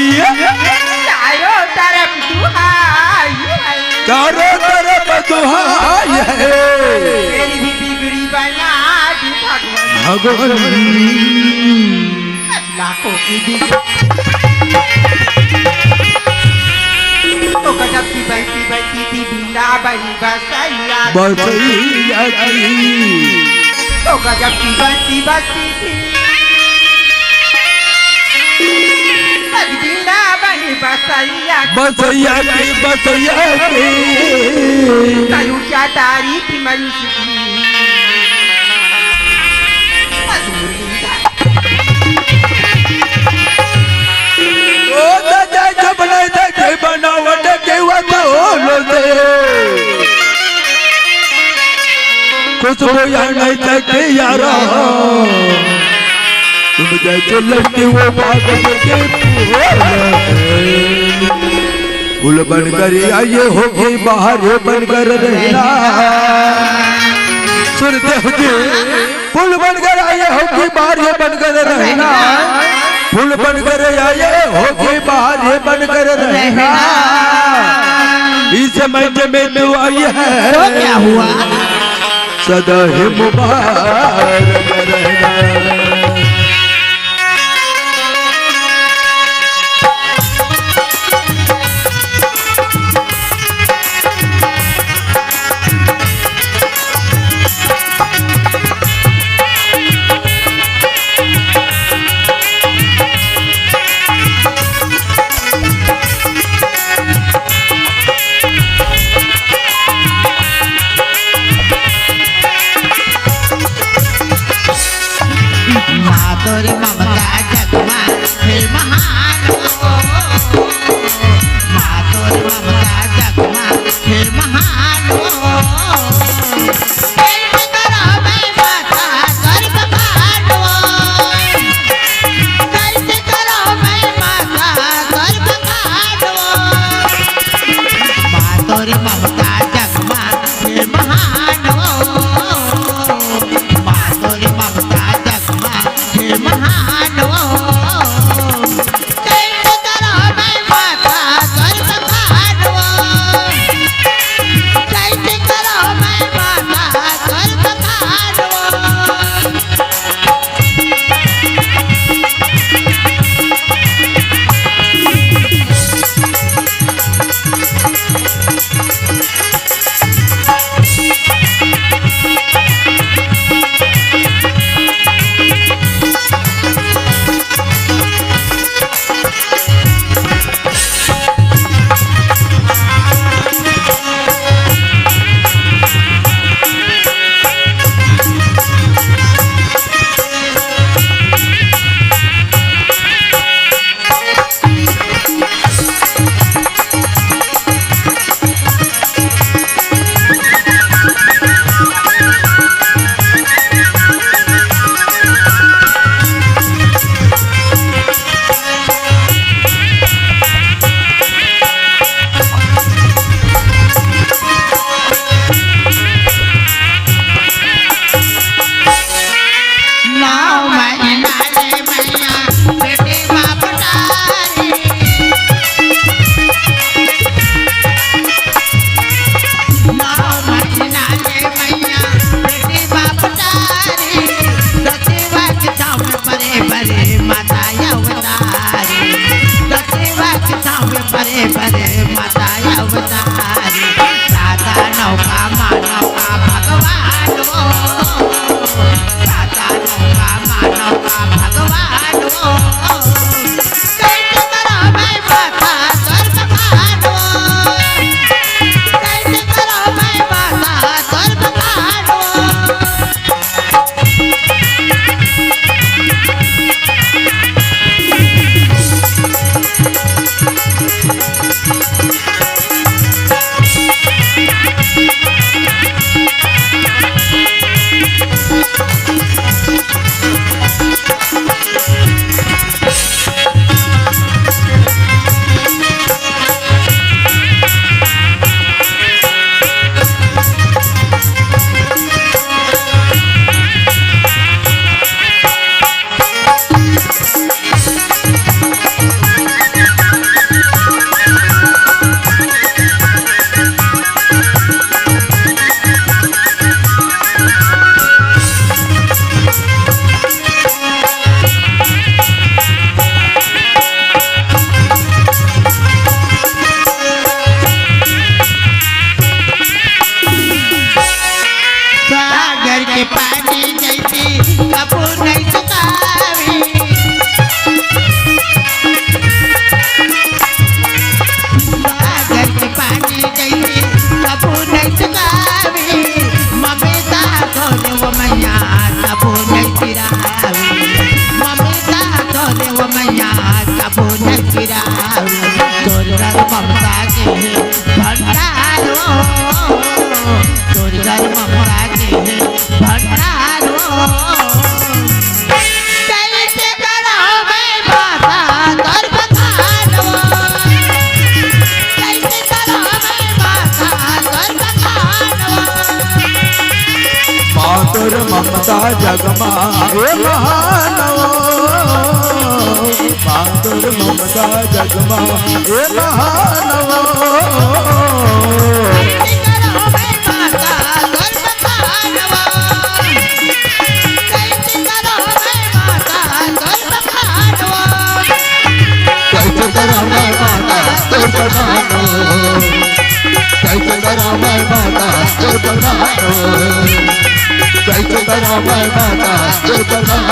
चारों तरफ दुहाई है, चारों तरफ दुहाई है, मेरी भी बिगड़ी बना दी भगवान। भगवान लाखों की तो गजब की बनती बनती थी वृंदावनी बसैया बसैया की, तो गजब की बनती बनती थी वृंदावनी बसैया बसैया की, बसैया की। करूं क्या तारीफ मनुष्य की, ओ दादा जब नहीं देखे बनावट के वो दे कुछ वो यार नहीं देखे यारा, तुम जैसे लड़की वो पागल के फूल बनकर आइए होगी बाहर बनकर रहना, सुनते होगी फूल बनकर आइए होगी बाहर बनकर रहना, फूल बनकर आइए होगी बाहर बनकर रहना। इस समय में तू आई है तो क्या हुआ, सदा ही मुबारक रहना। के पानी जैसी कबू नहीं सुखावी सागर के पानी जैसी कबू नहीं सुखावी ममता तोरे वो मैया कबू नहीं फिरावी ममता तोरे वो मैया कबू नहीं फिरावी तोरे ममता के भंडारो तोरे ममता के भंडारो कैसे करो मैं माता तोर बखानो कैसे करो मैं माता तोर बखानो मातुर ममता जगमा हे महानवो मातुर ममता जगमा हे महानवो कैसे करो मैं माता तोर बखानो कैसे करो मैं माता तोर बखानो कैसे करा मैं माता तोर बखानो कैसे करा मैं माता तोर बखानो कैसे करा मैं माता तोर बखानो